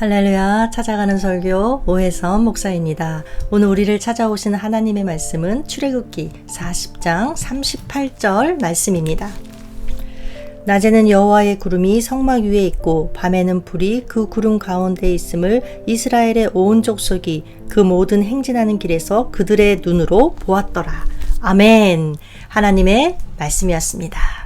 할렐루야, 찾아가는 설교 오혜선 목사입니다. 오늘 우리를 찾아오시는 하나님의 말씀은 출애굽기 40장 38절 말씀입니다. 낮에는 여호와의 구름이 성막 위에 있고 밤에는 불이 그 구름 가운데 있음을 이스라엘의 온 족속이 그 모든 행진하는 길에서 그들의 눈으로 보았더라. 아멘. 하나님의 말씀이었습니다.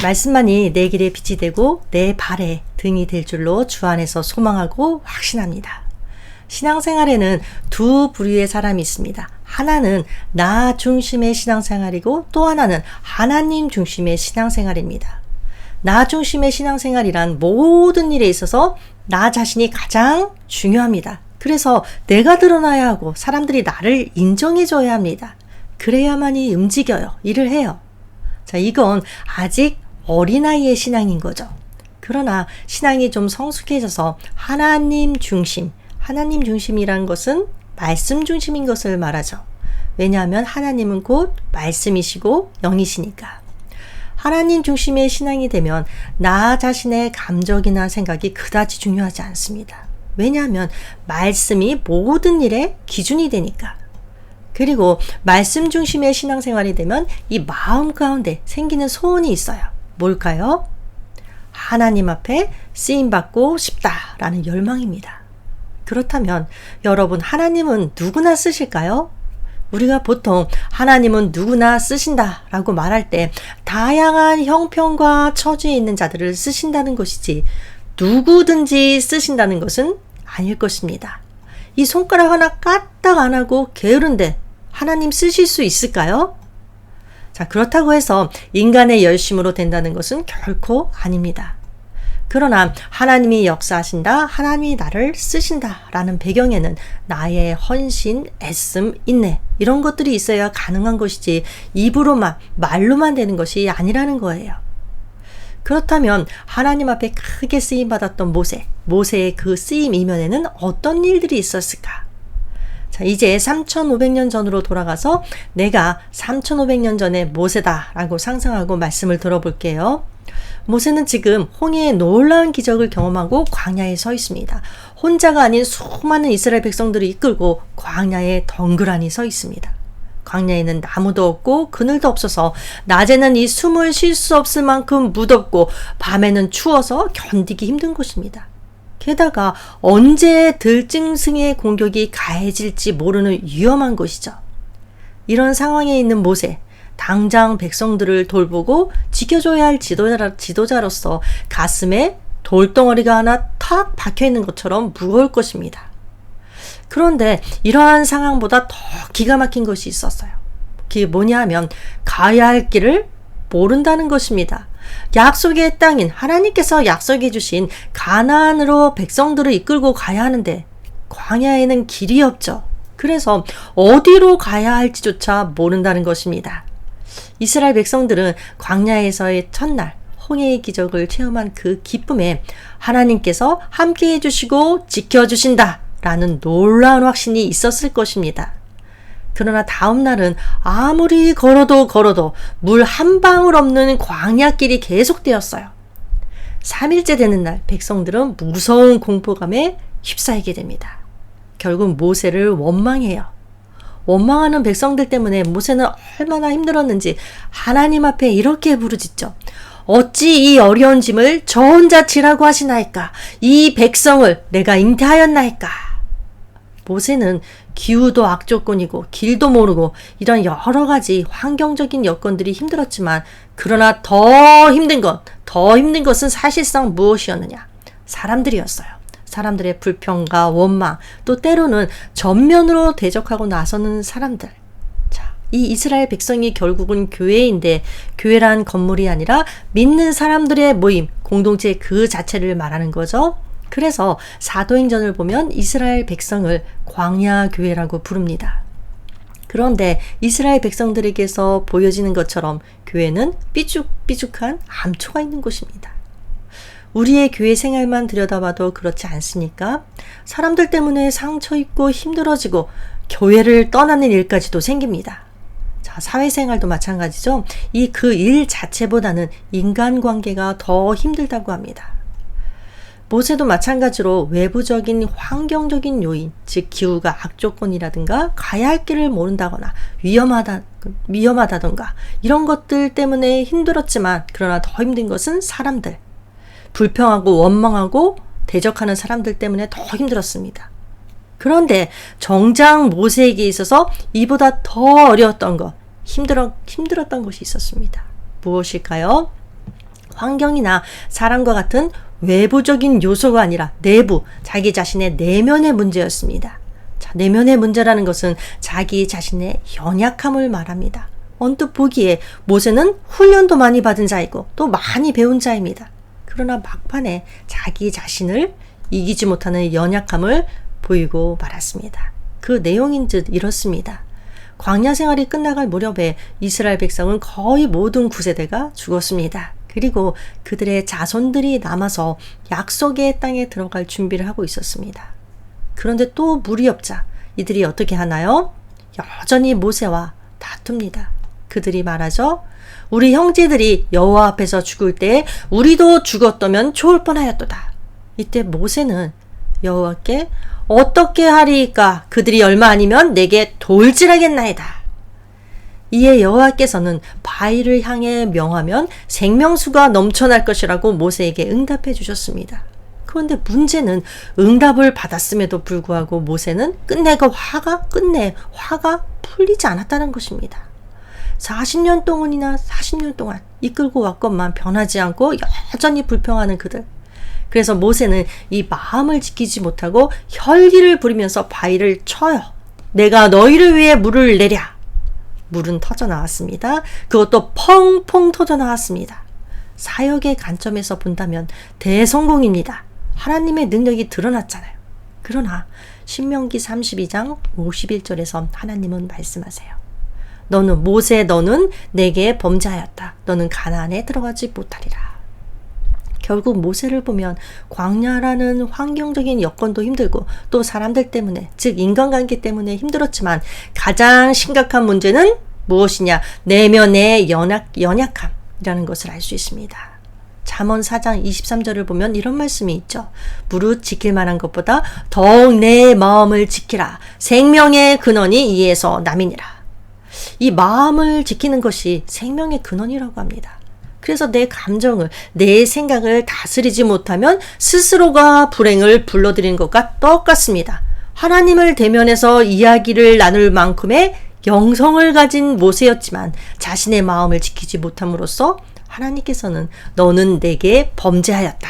말씀만이 내 길에 빛이 되고 내 발에 등이 될 줄로 주 안에서 소망하고 확신합니다. 신앙생활에는 두 부류의 사람이 있습니다. 하나는 나 중심의 신앙생활이고 또 하나는 하나님 중심의 신앙생활입니다. 나 중심의 신앙생활이란 모든 일에 있어서 나 자신이 가장 중요합니다. 그래서 내가 드러나야 하고 사람들이 나를 인정해줘야 합니다. 그래야만이 움직여요. 일을 해요. 자, 이건 아직 어린아이의 신앙인 거죠. 그러나 신앙이 좀 성숙해져서 하나님 중심이란 것은 말씀 중심인 것을 말하죠. 왜냐하면 하나님은 곧 말씀이시고 영이시니까. 하나님 중심의 신앙이 되면 나 자신의 감정이나 생각이 그다지 중요하지 않습니다. 왜냐하면 말씀이 모든 일의 기준이 되니까. 그리고 말씀 중심의 신앙생활이 되면 이 마음 가운데 생기는 소원이 있어요. 뭘까요? 하나님 앞에 쓰임받고 싶다라는 열망입니다. 그렇다면 여러분, 하나님은 누구나 쓰실까요? 우리가 보통 하나님은 누구나 쓰신다라고 말할 때 다양한 형편과 처지에 있는 자들을 쓰신다는 것이지 누구든지 쓰신다는 것은 아닐 것입니다. 이 손가락 하나 까딱 안 하고 게으른데 하나님 쓰실 수 있을까요? 자, 그렇다고 해서 인간의 열심으로 된다는 것은 결코 아닙니다. 그러나 하나님이 역사하신다, 하나님이 나를 쓰신다라는 배경에는 나의 헌신, 애씀, 인내 이런 것들이 있어야 가능한 것이지 입으로만, 말로만 되는 것이 아니라는 거예요. 그렇다면 하나님 앞에 크게 쓰임받았던 모세의 그 쓰임 이면에는 어떤 일들이 있었을까? 자, 이제 3,500년 전으로 돌아가서 내가 3,500년 전에 모세다라고 상상하고 말씀을 들어볼게요. 모세는 지금 홍해의 놀라운 기적을 경험하고 광야에 서 있습니다. 혼자가 아닌 수많은 이스라엘 백성들을 이끌고 광야에 덩그러니 서 있습니다. 광야에는 나무도 없고 그늘도 없어서 낮에는 이 숨을 쉴 수 없을 만큼 무덥고 밤에는 추워서 견디기 힘든 곳입니다. 게다가 언제 들짐승의 공격이 가해질지 모르는 위험한 곳이죠. 이런 상황에 있는 모세, 당장 백성들을 돌보고 지켜줘야 할 지도자로서 가슴에 돌덩어리가 하나 탁 박혀있는 것처럼 무거울 것입니다. 그런데 이러한 상황보다 더 기가 막힌 것이 있었어요. 그게 뭐냐 하면 가야 할 길을 모른다는 것입니다. 약속의 땅인 하나님께서 약속해 주신 가나안으로 백성들을 이끌고 가야 하는데 광야에는 길이 없죠. 그래서 어디로 가야 할지조차 모른다는 것입니다. 이스라엘 백성들은 광야에서의 첫날 홍해의 기적을 체험한 그 기쁨에 하나님께서 함께해 주시고 지켜주신다 라는 놀라운 확신이 있었을 것입니다. 그러나 다음 날은 아무리 걸어도 물 한 방울 없는 광야길이 계속되었어요. 3일째 되는 날 백성들은 무서운 공포감에 휩싸이게 됩니다. 결국 모세를 원망해요. 원망하는 백성들 때문에 모세는 얼마나 힘들었는지 하나님 앞에 이렇게 부르짖죠. 어찌 이 어려운 짐을 저 혼자 지라고 하시나이까? 이 백성을 내가 잉태하였나이까? 모세는 기후도 악조건이고 길도 모르고 이런 여러 가지 환경적인 여건들이 힘들었지만 그러나 더 힘든 것은 사실상 무엇이었느냐? 사람들이었어요. 사람들의 불평과 원망, 또 때로는 전면으로 대적하고 나서는 사람들. 자, 이 이스라엘 백성이 결국은 교회인데 교회란 건물이 아니라 믿는 사람들의 모임, 공동체 그 자체를 말하는 거죠. 그래서 사도행전을 보면 이스라엘 백성을 광야 교회라고 부릅니다. 그런데 이스라엘 백성들에게서 보여지는 것처럼 교회는 삐죽삐죽한 암초가 있는 곳입니다. 우리의 교회 생활만 들여다봐도 그렇지 않습니까? 사람들 때문에 상처 입고 힘들어지고 교회를 떠나는 일까지도 생깁니다. 자, 사회생활도 마찬가지죠. 그 일 자체보다는 인간관계가 더 힘들다고 합니다. 모세도 마찬가지로 외부적인 환경적인 요인, 즉 기후가 악조건이라든가 가야 할 길을 모른다거나 위험하다던가 이런 것들 때문에 힘들었지만, 그러나 더 힘든 것은 사람들, 불평하고 원망하고 대적하는 사람들 때문에 더 힘들었습니다. 그런데 정작 모세에게 있어서 이보다 더 어려웠던 것, 힘들었던 것이 있었습니다. 무엇일까요? 환경이나 사람과 같은 외부적인 요소가 아니라 내부, 자기 자신의 내면의 문제였습니다. 자, 내면의 문제라는 것은 자기 자신의 연약함을 말합니다. 언뜻 보기에 모세는 훈련도 많이 받은 자이고 또 많이 배운 자입니다. 그러나 막판에 자기 자신을 이기지 못하는 연약함을 보이고 말았습니다. 그 내용인즉 이렇습니다. 광야 생활이 끝나갈 무렵에 이스라엘 백성은 거의 모든 9세대가 죽었습니다. 그리고 그들의 자손들이 남아서 약속의 땅에 들어갈 준비를 하고 있었습니다. 그런데 또 물이 없자 이들이 어떻게 하나요? 여전히 모세와 다툽니다. 그들이 말하죠. 우리 형제들이 여호와 앞에서 죽을 때 우리도 죽었다면 좋을 뻔하였도다. 이때 모세는 여호와께 어떻게 하리이까? 그들이 얼마 아니면 내게 돌질하겠나이다. 이에 여호와께서는 바위를 향해 명하면 생명수가 넘쳐날 것이라고 모세에게 응답해 주셨습니다. 그런데 문제는 응답을 받았음에도 불구하고 모세는 끝내 화가 풀리지 않았다는 것입니다. 40년 동안 이끌고 왔건만 변하지 않고 여전히 불평하는 그들. 그래서 모세는 이 마음을 지키지 못하고 혈기를 부리면서 바위를 쳐요. 내가 너희를 위해 물을 내랴. 물은 터져 나왔습니다. 그것도 펑펑 터져 나왔습니다. 사역의 관점에서 본다면 대성공입니다. 하나님의 능력이 드러났잖아요. 그러나 신명기 32장 51절에서 하나님은 말씀하세요. 너는 내게 범죄하였다. 너는 가나안에 들어가지 못하리라. 결국 모세를 보면 광야라는 환경적인 여건도 힘들고 또 사람들 때문에, 즉 인간관계 때문에 힘들었지만 가장 심각한 문제는 무엇이냐? 내면의 연약함이라는 것을 알 수 있습니다. 잠언 4장 23절을 보면 이런 말씀이 있죠. 무릇 지킬 만한 것보다 더욱 내 마음을 지키라. 생명의 근원이 이에서 남이니라. 이 마음을 지키는 것이 생명의 근원이라고 합니다. 그래서 내 감정을, 내 생각을 다스리지 못하면 스스로가 불행을 불러들이는 것과 똑같습니다. 하나님을 대면해서 이야기를 나눌 만큼의 영성을 가진 모세였지만 자신의 마음을 지키지 못함으로써 하나님께서는 너는 내게 범죄하였다.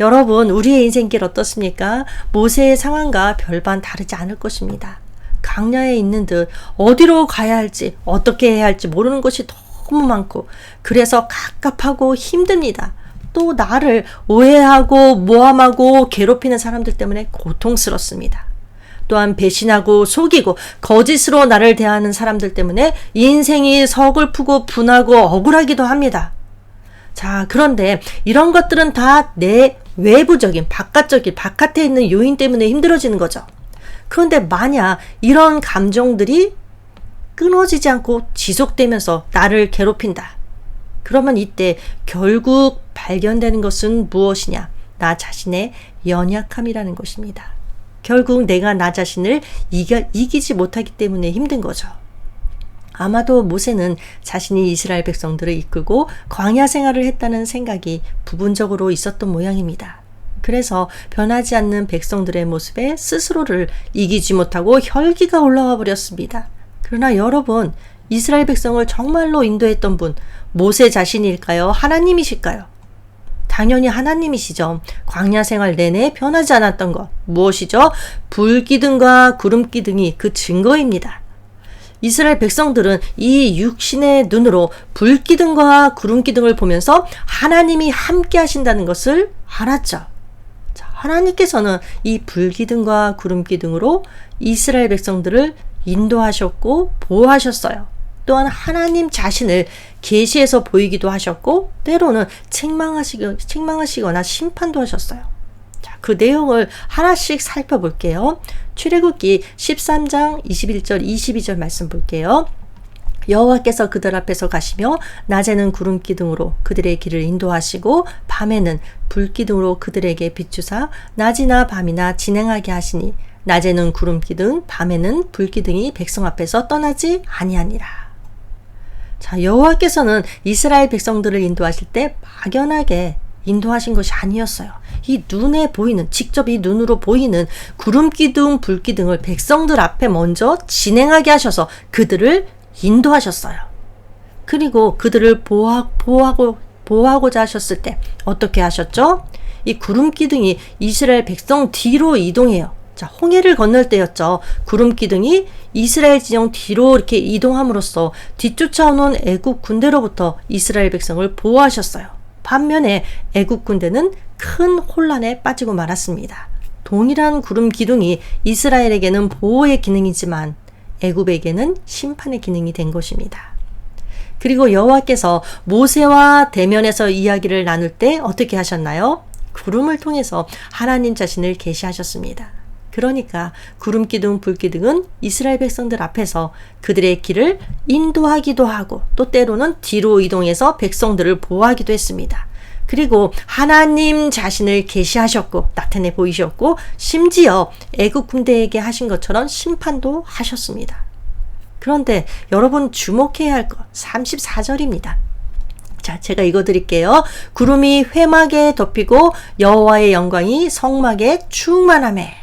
여러분, 우리의 인생길 어떻습니까? 모세의 상황과 별반 다르지 않을 것입니다. 강야에 있는 듯 어디로 가야 할지, 어떻게 해야 할지 모르는 것이 너무 많고, 그래서 갑갑하고 힘듭니다. 또 나를 오해하고 모함하고 괴롭히는 사람들 때문에 고통스럽습니다. 또한 배신하고 속이고 거짓으로 나를 대하는 사람들 때문에 인생이 서글프고 분하고 억울하기도 합니다. 자, 그런데 이런 것들은 다 내 외부적인, 바깥에 있는 요인 때문에 힘들어지는 거죠. 그런데 만약 이런 감정들이 끊어지지 않고 지속되면서 나를 괴롭힌다. 그러면 이때 결국 발견되는 것은 무엇이냐? 나 자신의 연약함이라는 것입니다. 결국 내가 나 자신을 이기지 못하기 때문에 힘든 거죠. 아마도 모세는 자신이 이스라엘 백성들을 이끌고 광야 생활을 했다는 생각이 부분적으로 있었던 모양입니다. 그래서 변하지 않는 백성들의 모습에 스스로를 이기지 못하고 혈기가 올라와 버렸습니다. 그러나 여러분, 이스라엘 백성을 정말로 인도했던 분, 모세 자신일까요? 하나님이실까요? 당연히 하나님이시죠. 광야 생활 내내 변하지 않았던 것 무엇이죠? 불기둥과 구름기둥이 그 증거입니다. 이스라엘 백성들은 이 육신의 눈으로 불기둥과 구름기둥을 보면서 하나님이 함께 하신다는 것을 알았죠. 자, 하나님께서는 이 불기둥과 구름기둥으로 이스라엘 백성들을 인도하셨고 보호하셨어요. 또한 하나님 자신을 계시해서 보이기도 하셨고 때로는 책망하시거나 심판도 하셨어요. 자, 그 내용을 하나씩 살펴볼게요. 출애굽기 13장 21절 22절 말씀 볼게요. 여호와께서 그들 앞에서 가시며 낮에는 구름 기둥으로 그들의 길을 인도하시고 밤에는 불 기둥으로 그들에게 비추사 낮이나 밤이나 진행하게 하시니 낮에는 구름 기둥 밤에는 불 기둥이 백성 앞에서 떠나지 아니하니라. 자, 여호와께서는 이스라엘 백성들을 인도하실 때 막연하게 인도하신 것이 아니었어요. 이 눈에 보이는, 직접 이 눈으로 보이는 구름 기둥, 불 기둥을 백성들 앞에 먼저 진행하게 하셔서 그들을 인도하셨어요. 그리고 그들을 보호하고자 하셨을 때 어떻게 하셨죠? 이 구름 기둥이 이스라엘 백성 뒤로 이동해요. 자, 홍해를 건널 때였죠. 구름 기둥이 이스라엘 진영 뒤로 이렇게 이동함으로써 뒤쫓아오는 애국 군대로부터 이스라엘 백성을 보호하셨어요. 반면에 애국 군대는 큰 혼란에 빠지고 말았습니다. 동일한 구름 기둥이 이스라엘에게는 보호의 기능이지만 애굽에게는 심판의 기능이 된 것입니다. 그리고 여호와께서 모세와 대면에서 이야기를 나눌 때 어떻게 하셨나요? 구름을 통해서 하나님 자신을 계시하셨습니다. 그러니까 구름 기둥, 불 기둥은 이스라엘 백성들 앞에서 그들의 길을 인도하기도 하고 또 때로는 뒤로 이동해서 백성들을 보호하기도 했습니다. 그리고 하나님 자신을 계시하셨고 나타내 보이셨고 심지어 애국 군대에게 하신 것처럼 심판도 하셨습니다. 그런데 여러분 주목해야 할 것 34절입니다. 자, 제가 읽어드릴게요. 구름이 회막에 덮이고 여호와의 영광이 성막에 충만하매.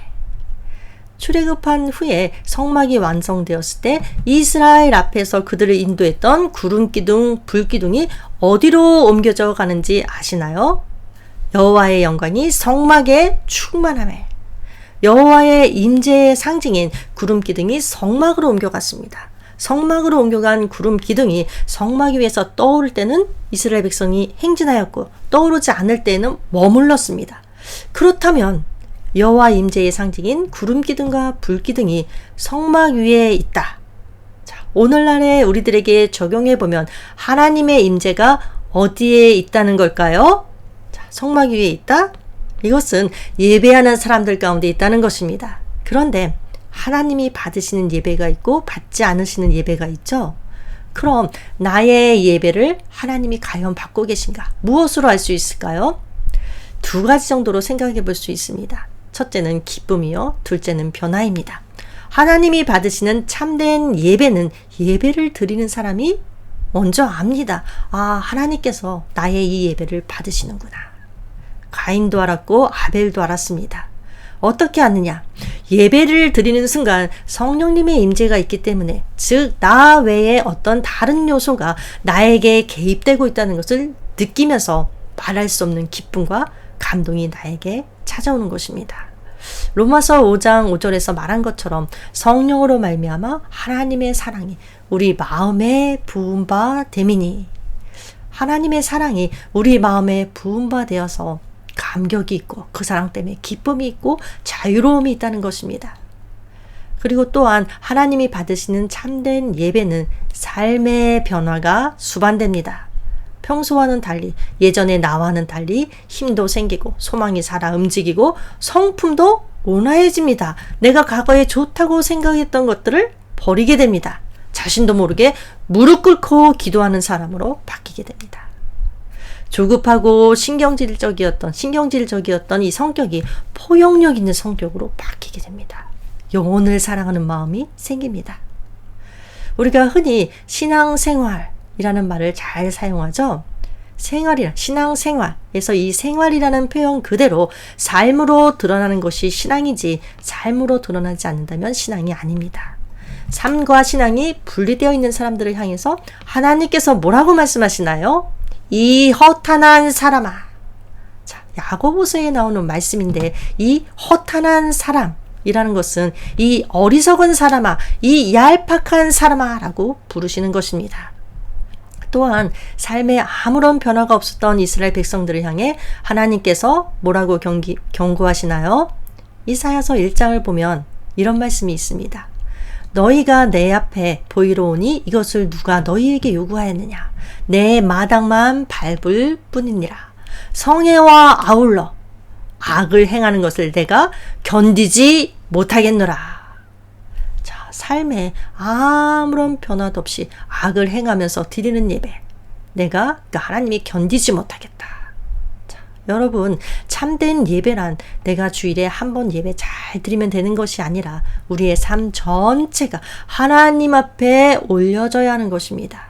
출애굽한 후에 성막이 완성되었을 때 이스라엘 앞에서 그들을 인도했던 구름 기둥, 불 기둥이 어디로 옮겨져 가는지 아시나요? 여호와의 영광이 성막에 충만하매. 여호와의 임재의 상징인 구름 기둥이 성막으로 옮겨갔습니다. 성막으로 옮겨간 구름 기둥이 성막 위에서 떠오를 때는 이스라엘 백성이 행진하였고 떠오르지 않을 때는 머물렀습니다. 그렇다면 여호와 임재의 상징인 구름 기둥과 불 기둥이 성막 위에 있다. 자, 오늘날의 우리들에게 적용해 보면 하나님의 임재가 어디에 있다는 걸까요? 자, 성막 위에 있다? 이것은 예배하는 사람들 가운데 있다는 것입니다. 그런데 하나님이 받으시는 예배가 있고 받지 않으시는 예배가 있죠. 그럼 나의 예배를 하나님이 과연 받고 계신가? 무엇으로 알 수 있을까요? 두 가지 정도로 생각해 볼 수 있습니다. 첫째는 기쁨이요. 둘째는 변화입니다. 하나님이 받으시는 참된 예배는 예배를 드리는 사람이 먼저 압니다. 아, 하나님께서 나의 이 예배를 받으시는구나. 가인도 알았고 아벨도 알았습니다. 어떻게 아느냐? 예배를 드리는 순간 성령님의 임재가 있기 때문에 즉 나 외에 어떤 다른 요소가 나에게 개입되고 있다는 것을 느끼면서 말할 수 없는 기쁨과 감동이 나에게 찾아오는 것입니다. 로마서 5장 5절에서 말한 것처럼 성령으로 말미암아 하나님의 사랑이 우리 마음에 부은 바 됨이니 하나님의 사랑이 우리 마음에 부은 바 되어서 감격이 있고 그 사랑 때문에 기쁨이 있고 자유로움이 있다는 것입니다. 그리고 또한 하나님이 받으시는 참된 예배는 삶의 변화가 수반됩니다. 평소와는 달리 예전의 나와는 달리 힘도 생기고 소망이 살아 움직이고 성품도 온화해집니다. 내가 과거에 좋다고 생각했던 것들을 버리게 됩니다. 자신도 모르게 무릎 꿇고 기도하는 사람으로 바뀌게 됩니다. 조급하고 신경질적이었던 이 성격이 포용력 있는 성격으로 바뀌게 됩니다. 영혼을 사랑하는 마음이 생깁니다. 우리가 흔히 신앙생활이라는 말을 잘 사용하죠. 신앙생활에서 이 생활이라는 표현 그대로 삶으로 드러나는 것이 신앙이지 삶으로 드러나지 않는다면 신앙이 아닙니다. 삶과 신앙이 분리되어 있는 사람들을 향해서 하나님께서 뭐라고 말씀하시나요? 이 허탄한 사람아. 자, 야고보서에 나오는 말씀인데 이 허탄한 사람이라는 것은 이 어리석은 사람아, 이 얄팍한 사람아 라고 부르시는 것입니다. 또한 삶에 아무런 변화가 없었던 이스라엘 백성들을 향해 하나님께서 뭐라고 경고하시나요? 이사야서 1장을 보면 이런 말씀이 있습니다. 너희가 내 앞에 보이러 오니 이것을 누가 너희에게 요구하였느냐? 내 마당만 밟을 뿐이니라. 성애와 아울러 악을 행하는 것을 내가 견디지 못하겠노라. 자, 삶에 아무런 변화도 없이 악을 행하면서 드리는 예배, 내가 하나님이 견디지 못하겠다. 자, 여러분, 참된 예배란 내가 주일에 한 번 예배 잘 드리면 되는 것이 아니라 우리의 삶 전체가 하나님 앞에 올려져야 하는 것입니다.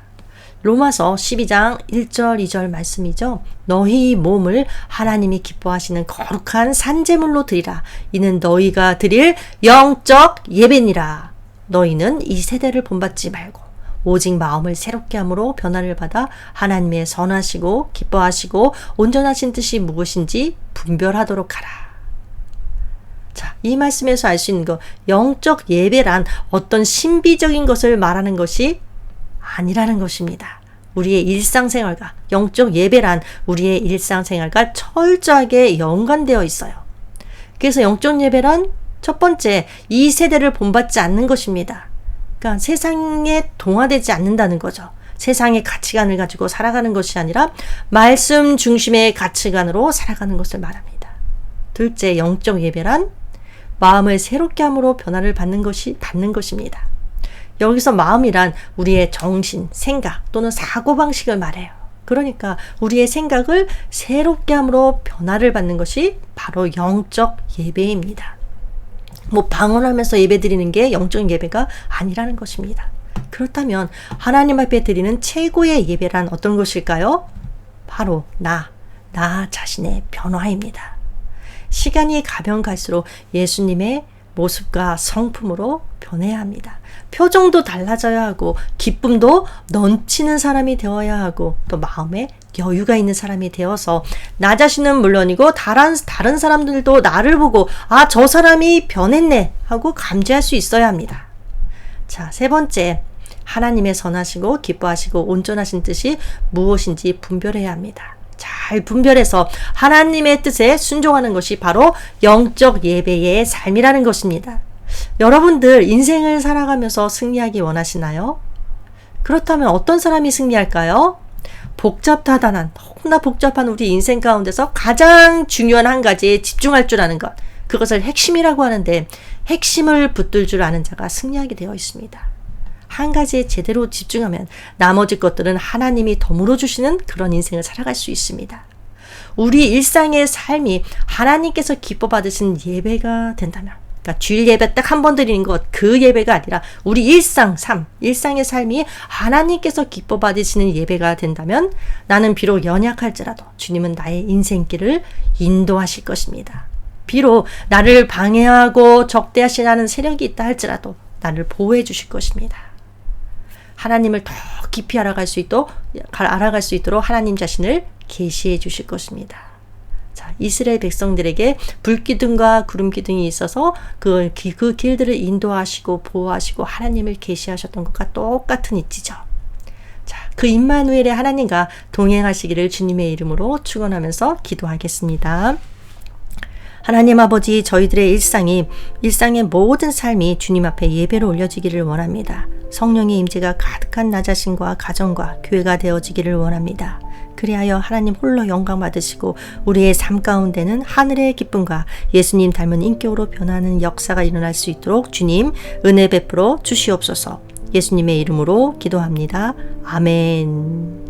로마서 12장 1절 2절 말씀이죠. 너희 몸을 하나님이 기뻐하시는 거룩한 산제물로 드리라. 이는 너희가 드릴 영적 예배니라. 너희는 이 세대를 본받지 말고 오직 마음을 새롭게 함으로 변화를 받아 하나님의 선하시고 기뻐하시고 온전하신 뜻이 무엇인지 분별하도록 하라. 자, 이 말씀에서 알 수 있는 거, 영적 예배란 어떤 신비적인 것을 말하는 것이 아니라는 것입니다. 우리의 일상생활과, 영적 예배란 우리의 일상생활과 철저하게 연관되어 있어요. 그래서 영적 예배란 첫 번째, 이 세대를 본받지 않는 것입니다. 그러니까 세상에 동화되지 않는다는 거죠. 세상의 가치관을 가지고 살아가는 것이 아니라 말씀 중심의 가치관으로 살아가는 것을 말합니다. 둘째, 영적 예배란 마음을 새롭게 함으로 변화를 받는 것입니다. 여기서 마음이란 우리의 정신, 생각 또는 사고방식을 말해요. 그러니까 우리의 생각을 새롭게 함으로 변화를 받는 것이 바로 영적 예배입니다. 방언하면서 예배 드리는 게 영적 예배가 아니라는 것입니다. 그렇다면 하나님 앞에 드리는 최고의 예배란 어떤 것일까요? 바로 나 자신의 변화입니다. 시간이 가면 갈수록 예수님의 모습과 성품으로 변해야 합니다. 표정도 달라져야 하고 기쁨도 넘치는 사람이 되어야 하고 또 마음에 여유가 있는 사람이 되어서 나 자신은 물론이고 다른 사람들도 나를 보고 저 사람이 변했네 하고 감지할 수 있어야 합니다. 자, 세 번째, 하나님의 선하시고 기뻐하시고 온전하신 뜻이 무엇인지 분별해야 합니다. 잘 분별해서 하나님의 뜻에 순종하는 것이 바로 영적 예배의 삶이라는 것입니다. 여러분들 인생을 살아가면서 승리하기 원하시나요? 그렇다면 어떤 사람이 승리할까요? 너무나 복잡한 우리 인생 가운데서 가장 중요한 한 가지에 집중할 줄 아는 것, 그것을 핵심이라고 하는데 핵심을 붙들 줄 아는 자가 승리하게 되어 있습니다. 한 가지에 제대로 집중하면 나머지 것들은 하나님이 덤으로 주시는 그런 인생을 살아갈 수 있습니다. 우리 일상의 삶이 하나님께서 기뻐 받으신 예배가 된다면, 그러니까 주일 예배 딱 한 번 드리는 것, 그 예배가 아니라 우리 일상의 삶이 하나님께서 기뻐 받으시는 예배가 된다면 나는 비록 연약할지라도 주님은 나의 인생길을 인도하실 것입니다. 비록 나를 방해하고 적대하시는 세력이 있다 할지라도 나를 보호해 주실 것입니다. 하나님을 더 깊이 알아갈 수 있도록 하나님 자신을 계시해 주실 것입니다. 자, 이스라엘 백성들에게 불기둥과 구름기둥이 있어서 그 길들을 인도하시고 보호하시고 하나님을 계시하셨던 것과 똑같은 이치죠. 자, 그 임마누엘의 하나님과 동행하시기를 주님의 이름으로 축원하면서 기도하겠습니다. 하나님 아버지, 저희들의 일상의 모든 삶이 주님 앞에 예배로 올려지기를 원합니다. 성령의 임재가 가득한 나 자신과 가정과 교회가 되어지기를 원합니다. 그리하여 하나님 홀로 영광 받으시고 우리의 삶 가운데는 하늘의 기쁨과 예수님 닮은 인격으로 변하는 역사가 일어날 수 있도록 주님 은혜 베풀어 주시옵소서. 예수님의 이름으로 기도합니다. 아멘.